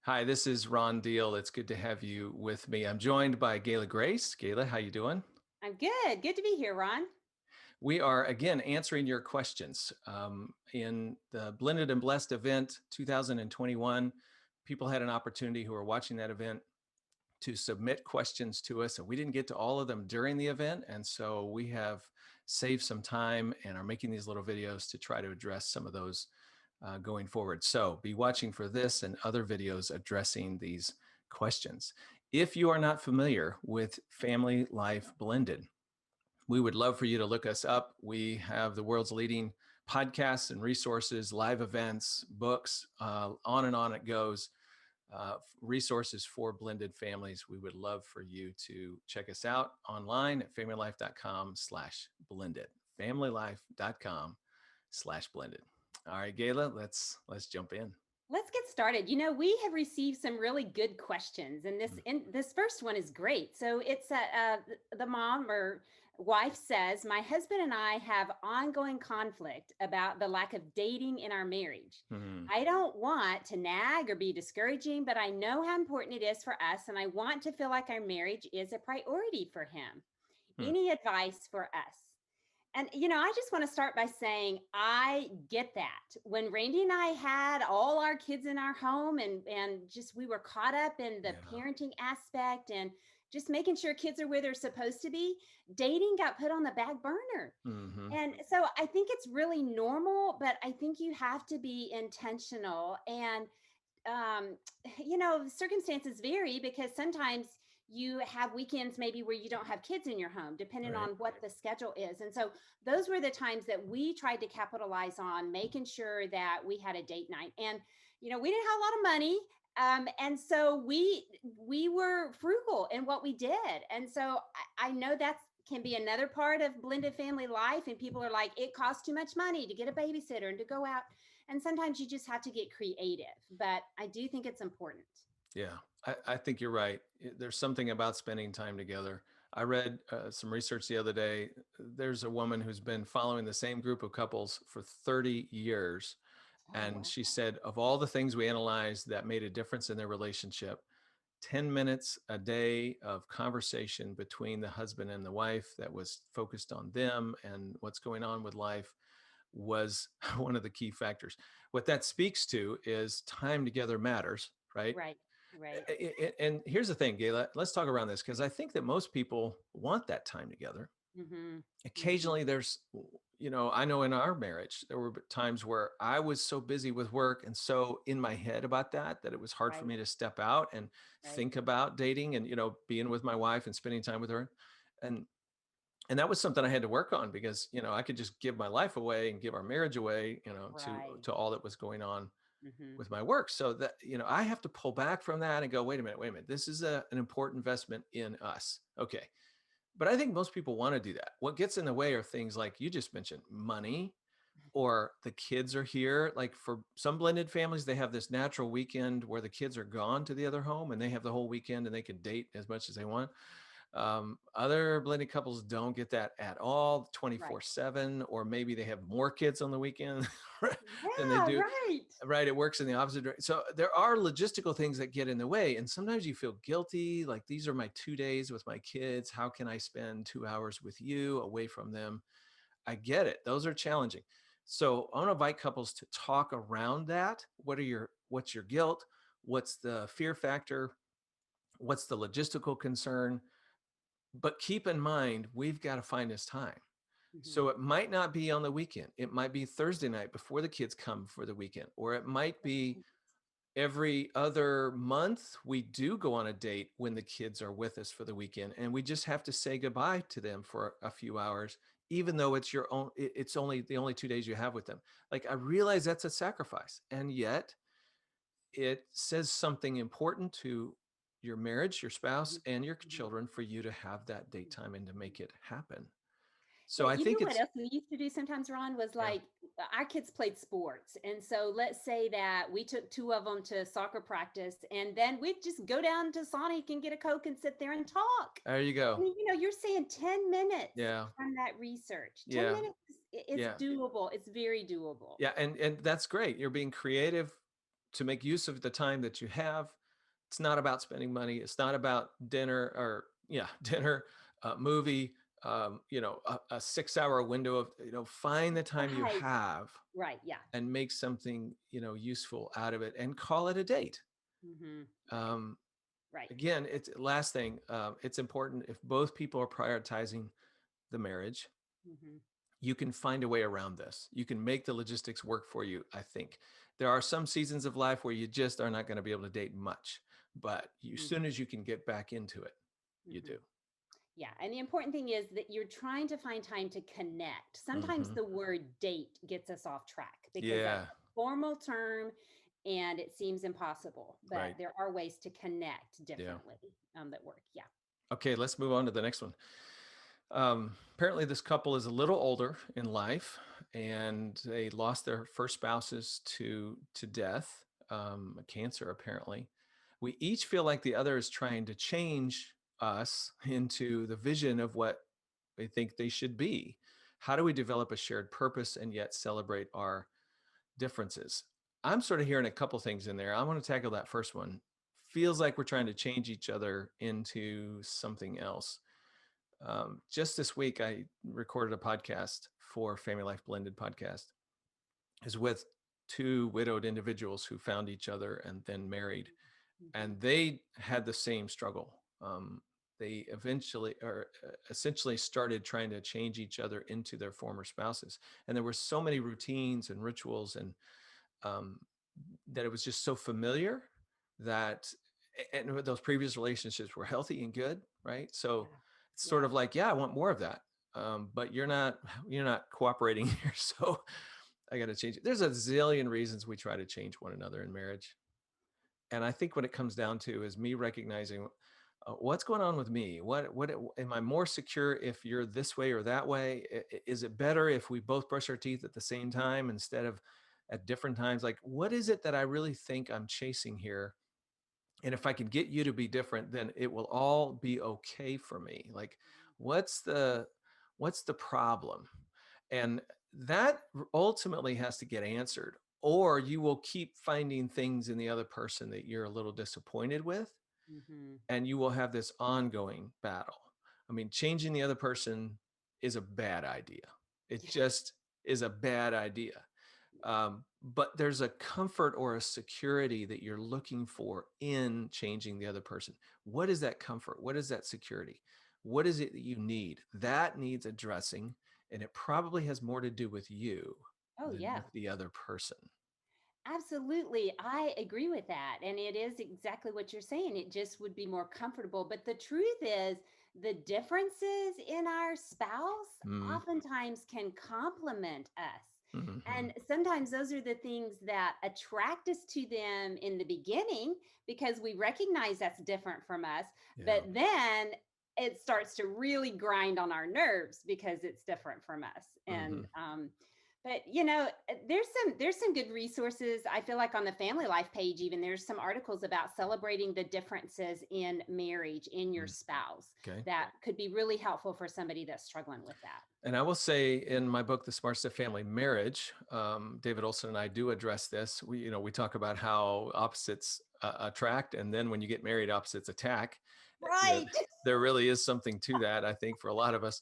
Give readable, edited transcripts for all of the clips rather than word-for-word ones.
Hi, this is Ron Deal. It's good to have you with me. I'm joined by Gayla Grace. Gayla, how you doing? I'm good. Good to be here, Ron. We are again answering your questions. In the Blended and Blessed event 2021, people had an opportunity who were watching that event to submit questions to us, and we didn't get to all of them during the event. And so we have saved some time and are making these little videos to try to address some of those going forward. So be watching for this and other videos addressing these questions. If you are not familiar with Family Life Blended, we would love for you to look us up. We have the world's leading podcasts and resources, live events, books, on and on it goes. Resources for blended families. We would love for you to check us out online at familylife.com/blended. familylife.com/blended. All right, Gayla, let's jump in. Let's get started. We have received some really good questions, and this Mm. in this first one is great. So it's the mom or wife says, "My husband and I have ongoing conflict about the lack of dating in our marriage. Hmm. I don't want to nag or be discouraging, but I know how important it is for us, and I want to feel like our marriage is a priority for him. Hmm. Any advice for us?" And I just want to start by saying I get that. When Randy and I had all our kids in our home and just we were caught up in the Yeah. parenting aspect and just making sure kids are where they're supposed to be, dating got put on the back burner. Hmm. And so I think it's really normal, but I think you have to be intentional and um circumstances vary because sometimes you have weekends maybe where you don't have kids in your home depending Right. on what the schedule is. And so those were the times that we tried to capitalize on making sure that we had a date night. And we didn't have a lot of money, and so we were frugal in what we did. And so I know that can be another part of blended family life, and people are like, it costs too much money to get a babysitter and to go out, and sometimes you just have to get creative, but I do think it's important. Yeah, I think you're right. There's something about spending time together. I read some research the other day. There's a woman who's been following the same group of couples for 30 years. Oh, And wow. she said, of all the things we analyzed that made a difference in their relationship, 10 minutes a day of conversation between the husband and the wife that was focused on them and what's going on with life was one of the key factors. What that speaks to is time together matters, right? Right, right. And here's the thing, Gayla, let's talk around this because I think that most people want that time together. Hmm. Hmm. Occasionally there's, I know in our marriage, there were times where I was so busy with work and so in my head about that it was hard for Right, me to step out and right. think about dating and, being with my wife and spending time with her. And and that was something I had to work on because, I could just give my life away and give our marriage away, Right. to all that was going on Hmm. with my work. So that, I have to pull back from that and go, wait a minute. This is an important investment in us. Okay. But I think most people want to do that. What gets in the way are things like you just mentioned, money, or the kids are here. Like for some blended families, they have this natural weekend where the kids are gone to the other home and they have the whole weekend and they can date as much as they want. Other blended couples don't get that at all Right. 24/7, or maybe they have more kids on the weekend than they Yeah, do. right. Right. It works in the opposite direction. So there are logistical things that get in the way. And sometimes you feel guilty. Like these are my 2 days with my kids. How can I spend 2 hours with you away from them? I get it. Those are challenging. So I want to invite couples to talk around that. What's your guilt? What's the fear factor? What's the logistical concern? But keep in mind, we've got to find this time. So Hmm. it might not be on the weekend. It might be Thursday night before the kids come for the weekend, or it might be every other month we do go on a date when the kids are with us for the weekend and we just have to say goodbye to them for a few hours, even though it's your own, it's only the only 2 days you have with them. Like I realize that's a sacrifice, and yet it says something important to your marriage, your spouse, and your Hmm. children for you to have that date time and to make it happen. So Yeah, I you know think what it's, else we used to do sometimes, Ron, was yeah. like our kids played sports. And so let's say that we took two of them to soccer practice, and then we'd just go down to Sonic and get a Coke and sit there and talk. There you I go. mean, you're saying 10 minutes Yeah. from that research. 10 Yeah. minutes is Yeah. doable. It's very doable. Yeah, and that's great. You're being creative to make use of the time that you have. It's not about spending money. It's not about dinner or yeah, dinner, movie, a 6 hour window of, find the time you Right. have Right. Yeah. and make something, useful out of it and call it a date. Right. Um, Right. Again, it's last thing. It's important if both people are prioritizing the marriage, hmm you can find a way around this. You can make the logistics work for you, I think. There are some seasons of life where you just are not going to be able to date much, but as hmm soon as you can get back into it, you hmm do. Yeah. And the important thing is that you're trying to find time to connect. Sometimes Hmm. the word date gets us off track because that's Yeah, a formal term and it seems impossible, but right. there are ways to connect Yeah. differently that work. Yeah. Okay, let's move on to the next one. Apparently, this couple is a little older in life, and they lost their first spouses to death, cancer. Apparently, we each feel like the other is trying to change us into the vision of what they think they should be. How do we develop a shared purpose and yet celebrate our differences? I'm sort of hearing a couple things in there. I want to tackle that first one. Feels like we're trying to change each other into something else. Just this week, I recorded a podcast for Family Life Blended podcast. Is with two widowed individuals who found each other and then married, hmm and they had the same struggle. They eventually or essentially started trying to change each other into their former spouses, and there were so many routines and rituals and um, that it was just so familiar that and those previous relationships were healthy and good, right? So Yeah. it's sort Yeah. of like, yeah, I want more of that, but you're not cooperating here, so I got to change it. There's a zillion reasons we try to change one another in marriage, and I think what it comes down to is me recognizing what's going on with me. What am I more secure if you're this way or that way? Is it better if we both brush our teeth at the same time instead of at different times? Like, what is it that I really think I'm chasing here? And if I can get you to be different, then it will all be okay for me. Like, what's the what's the problem? And that ultimately has to get answered, or you will keep finding things in the other person that you're a little disappointed with, hmm and you will have this ongoing battle. I mean, changing the other person is a bad idea. It Yeah. just is a bad idea. But there's a comfort or a security that you're looking for in changing the other person. What is that comfort? What is that security? What is it that you need? That needs addressing, and it probably has more to do with you Oh, than yeah. with the other person. Absolutely. I agree with that. And it is exactly what you're saying. It just would be more comfortable. But the truth is, the differences in our spouse Mm, oftentimes can complement us. mhm. And sometimes those are the things that attract us to them in the beginning because we recognize that's different from us. Yeah. But then it starts to really grind on our nerves because it's different from us. Mhm. But there's some good resources. I feel like on the Family Life page, even there's some articles about celebrating the differences in marriage in your Mm. spouse Okay. that could be really helpful for somebody that's struggling with that. And I will say in my book, The Smart Step Family Marriage, David Olson and I do address this. We talk about how opposites attract, and then when you get married, opposites attack. You know, Right. there really is something to that, I think, for a lot of us.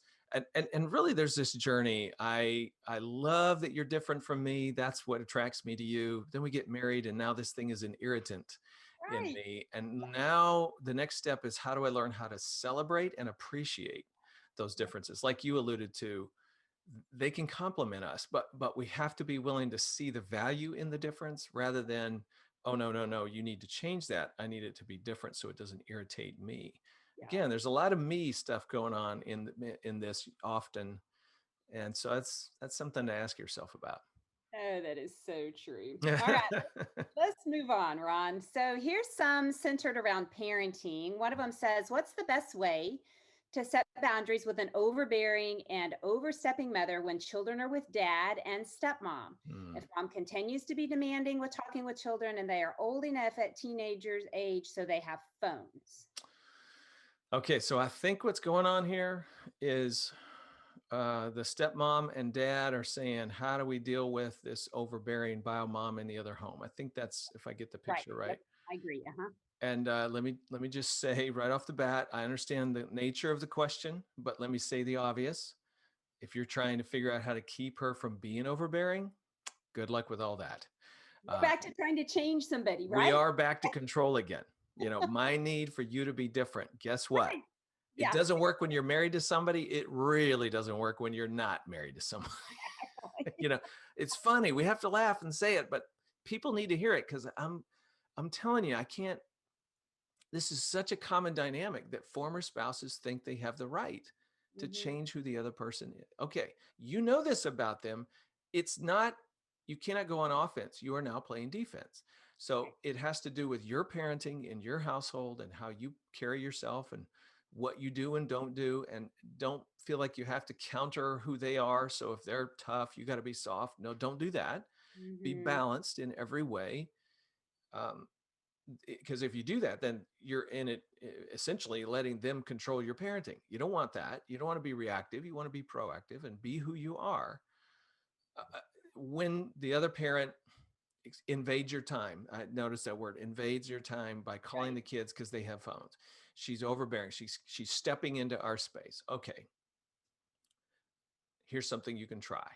And really, there's this journey. I love that you're different from me. That's what attracts me to you. Then we get married, and now this thing is an irritant in Right. me. And now the next step is, how do I learn how to celebrate and appreciate those Yeah. differences? Like you alluded to, they can complement us, but we have to be willing to see the value in the difference rather than, oh, no, no, no, you need to change that. I need it to be different so it doesn't irritate me. Yeah. Again, there's a lot of me stuff going on in this often, and so that's something to ask yourself about. Oh, that is so true. All right. Let's move on, Ron. So here's some centered around parenting. One of them says, what's the best way to set boundaries with an overbearing and overstepping mother when children are with dad and stepmom? Hmm. If mom continues to be demanding with talking with children and they are old enough at teenagers' age so they have phones. Okay, so I think what's going on here is the stepmom and dad are saying, how do we deal with this overbearing bio mom in the other home? I think that's, if I get the Right. picture Yep. right. I agree. Uh-huh. And let me just say right off the bat, I understand the nature of the question, but let me say the obvious. If you're trying to figure out how to keep her from being overbearing, good luck with all that. We're back to trying to change somebody, We right? are back to control again. My need for you to be different. Guess what? Right. It Yeah. doesn't work when you're married to somebody. It really doesn't work when you're not married to somebody. you know, it's funny. We have to laugh and say it, but people need to hear it because I'm telling you, I can't. This is such a common dynamic that former spouses think they have the right to Hmm. change who the other person is. Okay, you know this about them. It's not, you cannot go on offense. You are now playing defense. So Right. it has to do with your parenting in your household and how you carry yourself and what you do and don't do. And don't feel like you have to counter who they are. So if they're tough, you got to be soft. No, don't do that. Be Hmm. balanced in every way. Um, because if you do that, then you're in it essentially letting them control your parenting. You don't want that. You don't want to be reactive. You want to be proactive and be who you are. When the other parent invades your time, I noticed that word, invades your time, by calling Right. the kids because they have phones. She's overbearing. She's stepping into our space. Okay, here's something you can try.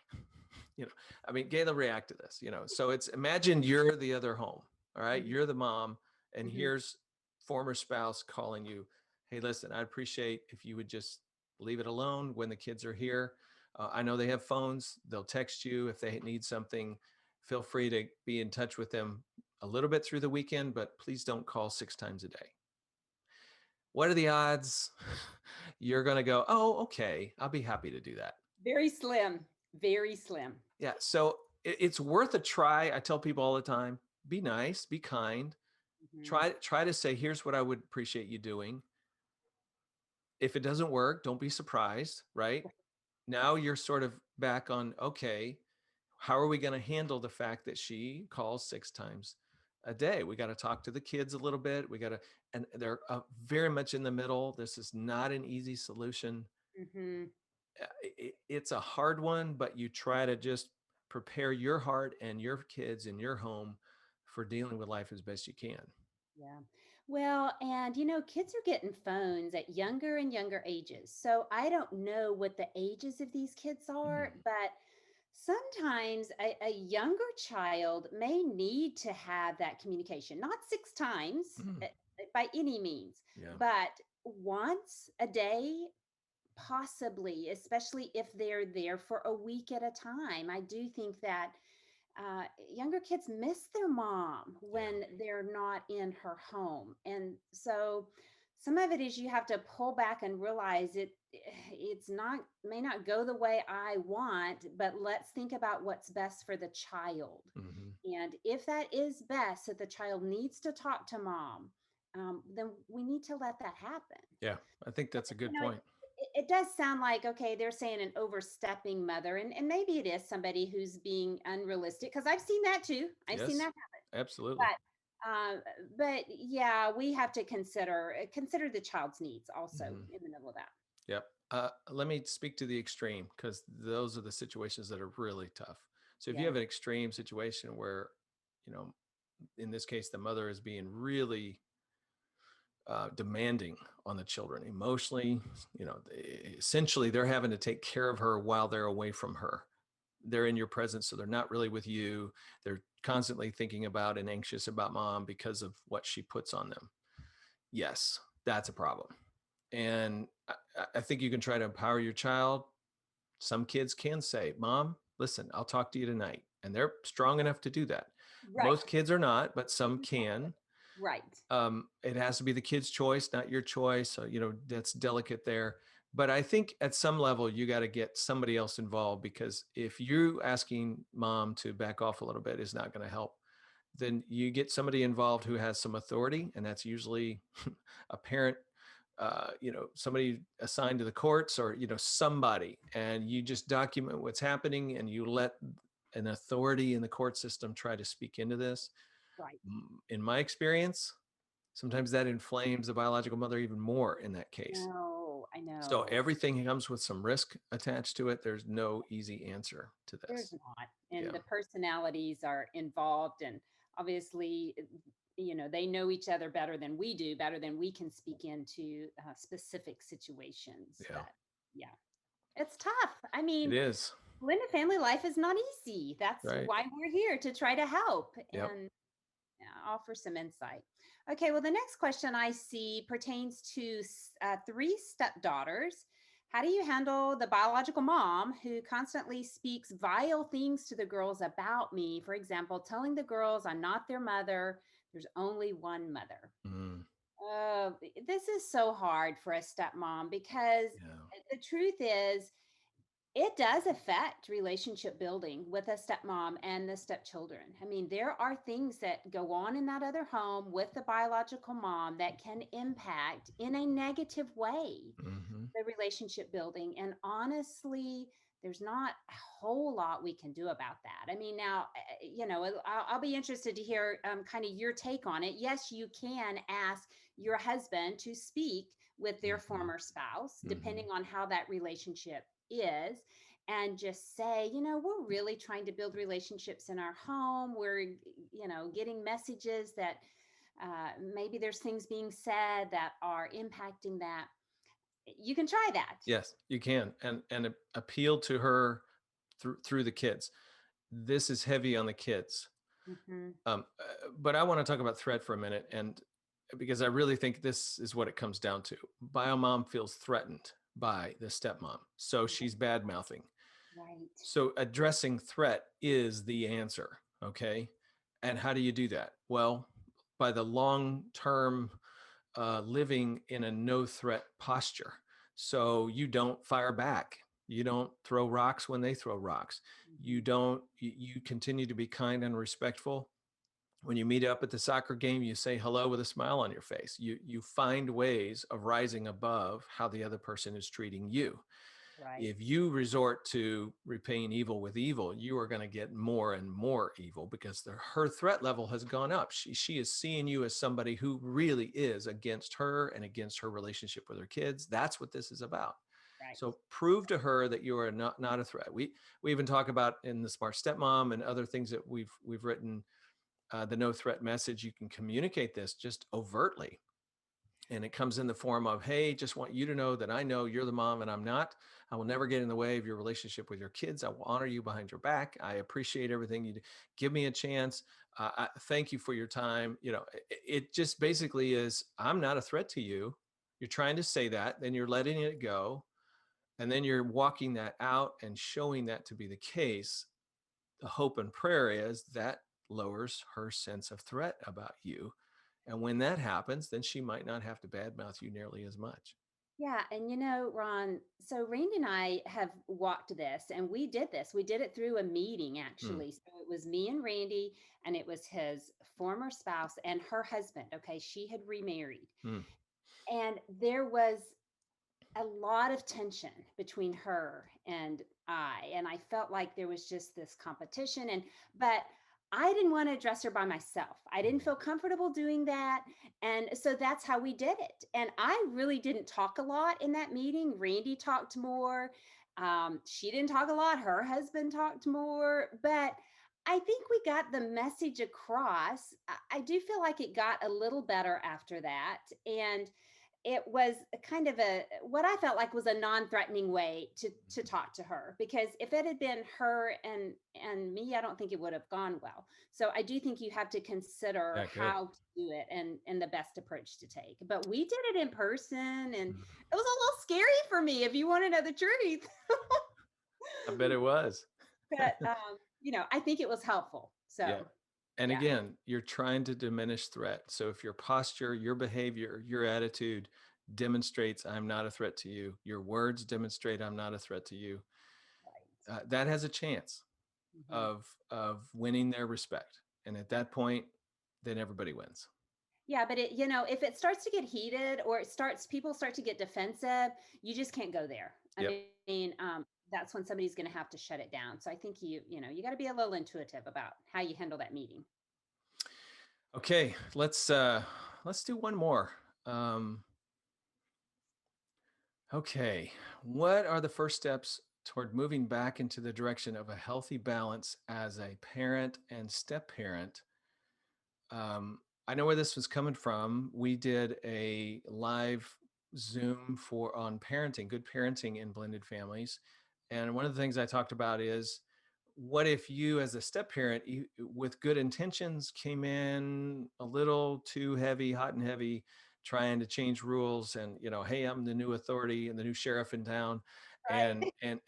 you know, I mean, Gayla, react to this. So it's, imagine you're the other home. All right, Hmm. you're the mom, and Hmm. here's former spouse calling you. Hey, listen, I'd appreciate if you would just leave it alone when the kids are here. I know they have phones. They'll text you if they need something. Feel free to be in touch with them a little bit through the weekend, but please don't call 6 times a day. What are the odds you're going to go, oh, okay, I'll be happy to do that? Very slim. Very slim. Yeah. So it's worth a try. I tell people all the time, be nice, be kind, Hmm. try to say, here's what I would appreciate you doing. If it doesn't work, don't be surprised, right? Now you're sort of back on, okay, how are we going to handle the fact that she calls 6 times a day? We got to talk to the kids a little bit. We got to, and they're very much in the middle. This is not an easy solution. Hmm. It's a hard one, but you try to just prepare your heart and your kids in your home for dealing with life as best you can. Yeah. Well, and kids are getting phones at younger and younger ages. So I don't know what the ages of these kids are, Mm, but sometimes a younger child may need to have that communication, not 6 times mm, by any means, yeah. but once a day, possibly, especially if they're there for a week at a time. I do think that younger kids miss their mom Yeah. when they're not in her home. And so some of it is you have to pull back and realize it's not, may not go the way I want, but let's think about what's best for the child. Hmm. And if that is best, that the child needs to talk to mom, then we need to let that happen. Yeah. I think that's a good It, point. it does sound like, okay, they're saying an overstepping mother, and maybe it is somebody who's being unrealistic, because I've seen that too. I've seen Yes, that absolutely. happen. But yeah, we have to consider the child's needs also Hmm. in the middle of that. Yep. Let me speak to the extreme because those are the situations that are really tough. So if you Yeah. have an extreme situation where, you know, in this case, the mother is being really demanding on the children emotionally. Essentially, they're having to take care of her while they're away from her. They're in your presence, so they're not really with you. They're constantly thinking about and anxious about mom because of what she puts on them. Yes, that's a problem. And I think you can try to empower your child. Some kids can say, Mom, listen, I'll talk to you tonight. And they're strong enough to do that. Right. Most kids are not, but some can. Right. It has to be the kid's choice, not your choice. So, that's delicate there. But I think at some level, you got to get somebody else involved, because if you asking mom to back off a little bit is not going to help, then you get somebody involved who has some authority. And that's usually a parent, somebody assigned to the courts, or, somebody, and you just document what's happening and you let an authority in the court system try to speak into this. Right. In my experience, sometimes that inflames the biological mother even more in that case. No. I So know. everything comes with some risk attached to it. There's no easy answer to There's this. not. And Yeah. the personalities are involved. And obviously, they know each other better than we do, better than we can speak into specific situations. Yeah. But yeah, it's tough. I It mean, is. blended family life is not easy. That's Right. why we're here to try to help Yep. and offer some insight. Okay, well, the next question I see pertains to three stepdaughters. How do you handle the biological mom who constantly speaks vile things to the girls about me? For example, telling the girls I'm not their mother, there's only one mother. Mm, This is so hard for a stepmom because yeah. the truth is, it does affect relationship building with a stepmom and the stepchildren. I mean, there are things that go on in that other home with the biological mom that can impact in a negative way Hmm. the relationship building. And honestly, there's not a whole lot we can do about that. I mean, now, I'll be interested to hear kind of your take on it. Yes, you can ask your husband to speak with their Hmm. former spouse, Hmm. depending on how that relationship is, and just say, we're really trying to build relationships in our home. We're, getting messages that maybe there's things being said that are impacting that. You can try that. Yes, you can, and appeal to her through the kids. This is heavy on the kids. Mhm. But I want to talk about threat for a minute, and because I really think this is what it comes down to. Bio mom feels threatened by the stepmom, so she's bad mouthing. Right. So addressing threat is the answer. Okay, and how do you do that? Well, by the long term living in a no threat posture. So you don't fire back. You don't throw rocks when they throw rocks. You Mhm. don't, you continue to be kind and respectful. When you meet up at the soccer game, you say hello with a smile on your face. You find ways of rising above how the other person is treating you. Right. If you resort to repaying evil with evil, you are going to get more and more evil because her threat level has gone up. She is seeing you as somebody who really is against her and against her relationship with her kids. That's what this is about. Right. So prove to her that you are not a threat. We even talk about in the Smart Stepmom and other things that we've written, the no threat message. You can communicate this just overtly, and it comes in the form of, hey, just want you to know that I know you're the mom and I'm not. I will never get in the way of your relationship with your kids. I will honor you behind your back. I appreciate everything you do. Give me a chance. Thank you for your time. It just basically is, I'm not a threat to you. You're trying to say that, then you're letting it go, and then you're walking that out and showing that to be the case. The hope and prayer is that lowers her sense of threat about you, and when that happens, then she might not have to badmouth you nearly as much. Yeah. And Ron, so Randy and I have walked this and we did this. We did it through a meeting, Mm, actually. So it was me and Randy, and it was his former spouse and her husband. Okay. She had remarried. mm, And there was a lot of tension between her and I. And I felt like there was just this competition. But I didn't want to address her by myself. I didn't feel comfortable doing that. And so that's how we did it. And I really didn't talk a lot in that meeting. Randy talked more. She didn't talk a lot. Her husband talked more. But I think we got the message across. I do feel like it got a little better after that. And it was kind of a what I felt like was a non-threatening way to talk to her, because if it had been her and me, I don't think it would have gone well. So I do think you have to consider yeah, good. how to do it and the best approach to take. But we did it in person, and Mm, it was a little scary for me, if you want to know the truth. I bet it was. But I think it was helpful. Yeah. So And yeah. again, you're trying to diminish threat. So if your posture, your behavior, your attitude demonstrates I'm not a threat to you, your words demonstrate I'm not a threat to you, Right. that has a chance Mhm. of winning their respect. And at that point, then everybody wins. Yeah, but if it starts to get heated, or people start to get defensive, you just can't go there. I Yep. mean, that's when somebody's going to have to shut it down. So I think you got to be a little intuitive about how you handle that meeting. Okay, let's do one more. Um, Okay. What are the first steps toward moving back into the direction of a healthy balance as a parent and step parent? Um, I know where this was coming from. We did a live Zoom for on parenting, good parenting in blended families. And one of the things I talked about is what if you, as a step parent, with good intentions, came in a little too heavy, hot and heavy, trying to change rules, and hey, I'm the new authority and the new sheriff in town, and Right.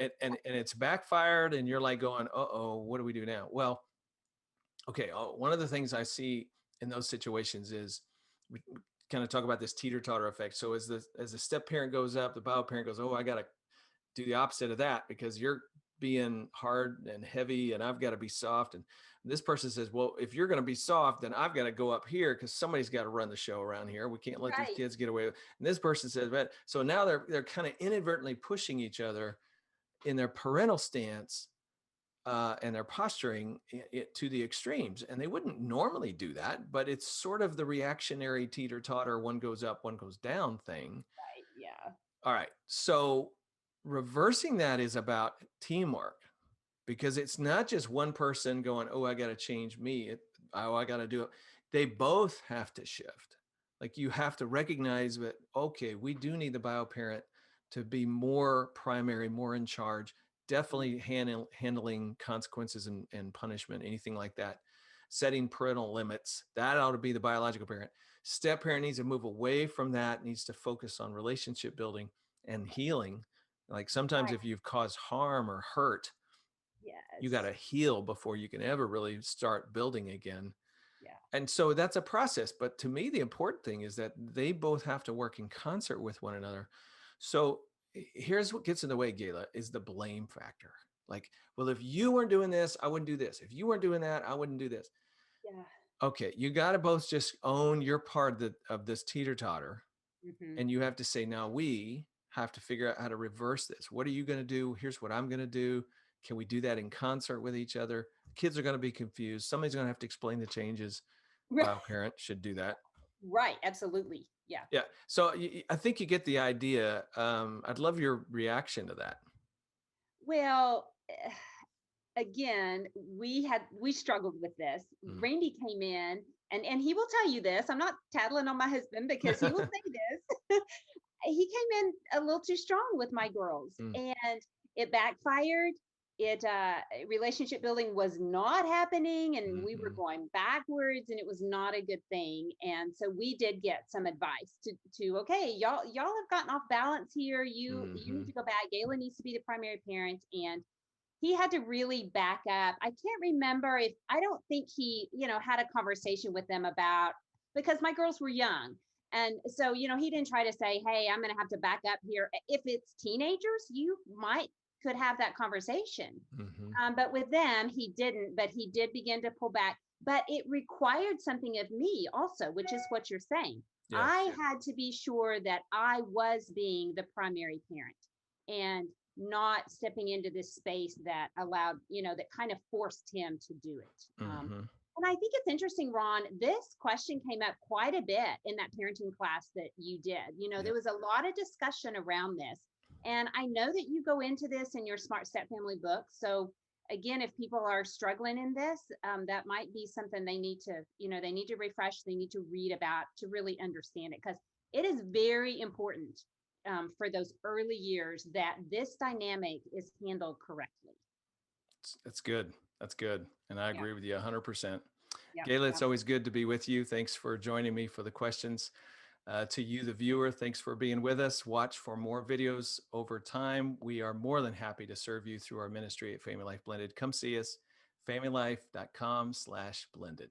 it's backfired, and you're like going, uh oh, what do we do now? Well, okay, one of the things I see in those situations is we kind of talk about this teeter totter effect. So as the step parent goes up, the bio parent goes, oh, I got to do the opposite of that because you're being hard and heavy and I've got to be soft. And this person says, well, if you're going to be soft, then I've got to go up here because somebody's got to run the show around here. We can't let these Right. kids get away with. And this person says, but so now they're kind of inadvertently pushing each other in their parental stance, and their posturing to the extremes. And they wouldn't normally do that, but it's sort of the reactionary teeter totter, one goes up, one goes down thing. Right. Yeah. All right. So reversing that is about teamwork, because it's not just one person going, oh, I got to change me. Oh, I got to do it. They both have to shift. Like you have to recognize that, okay, we do need the bio parent to be more primary, more in charge, Mm. definitely handling consequences and punishment, anything like that, setting parental limits. That ought to be the biological parent. Step parent needs to move away from that, needs to focus on relationship building and healing. Like sometimes Right. if you've caused harm or hurt, you got Yes. to heal before you can ever really start building again. Yeah. And so that's a process. But to me, the important thing is that they both have to work in concert with one another. So here's what gets in the way, Gayla, is the blame factor. Like, well, if you weren't doing this, I wouldn't do this. If you weren't doing that, I wouldn't do this. Yeah. Okay, you got to both just own your part of this teeter totter, Hmm. and you have to say, now we have to figure out how to reverse this. What are you going to do? Here's what I'm going to do. Can we do that in concert with each other? Kids are going to be confused. Somebody's going to have to explain the changes. Bio parent should do that. Right. Absolutely. Yeah. Yeah. So I think you get the idea. I'd love your reaction to that. Well, again, we struggled with this. Mm. Randy came in, and he will tell you this. I'm not tattling on my husband because he will say this. He came in a little too strong with my girls, Mm. and it backfired. It relationship building was not happening, and we were Hmm. going backwards, and it was not a good thing. And so we did get some advice to okay, y'all have gotten off balance here. You need Hmm. to go back. Gayla needs to be the primary parent, and he had to really back up. I can't remember if I don't think he, had a conversation with them about because my girls were young. And so, he didn't try to say, "Hey, I'm going to have to back up here." If it's teenagers, you might could have that conversation. Hmm. But with them, he didn't, but he did begin to pull back. But it required something of me also, which is what you're saying. Yeah. I had to be sure that I was being the primary parent and not stepping into this space that allowed, that kind of forced him to do it. Hmm. And I think it's interesting, Ron, this question came up quite a bit in that parenting class that you did. Yeah. There was a lot of discussion around this. And I know that you go into this in your Smart Step Family book. So again, if people are struggling in this, that might be something they need to, they need to refresh, they need to read about to really understand it because it is very important for those early years that this dynamic is handled correctly. That's good. That's good. And I Yeah, agree with you 100%. yeah, Gayla, yeah. it's always good to be with you. Thanks for joining me for the questions. To you, the viewer, thanks for being with us. Watch for more videos over time. We are more than happy to serve you through our ministry at Family Life Blended. Come see us, familylife.com/blended.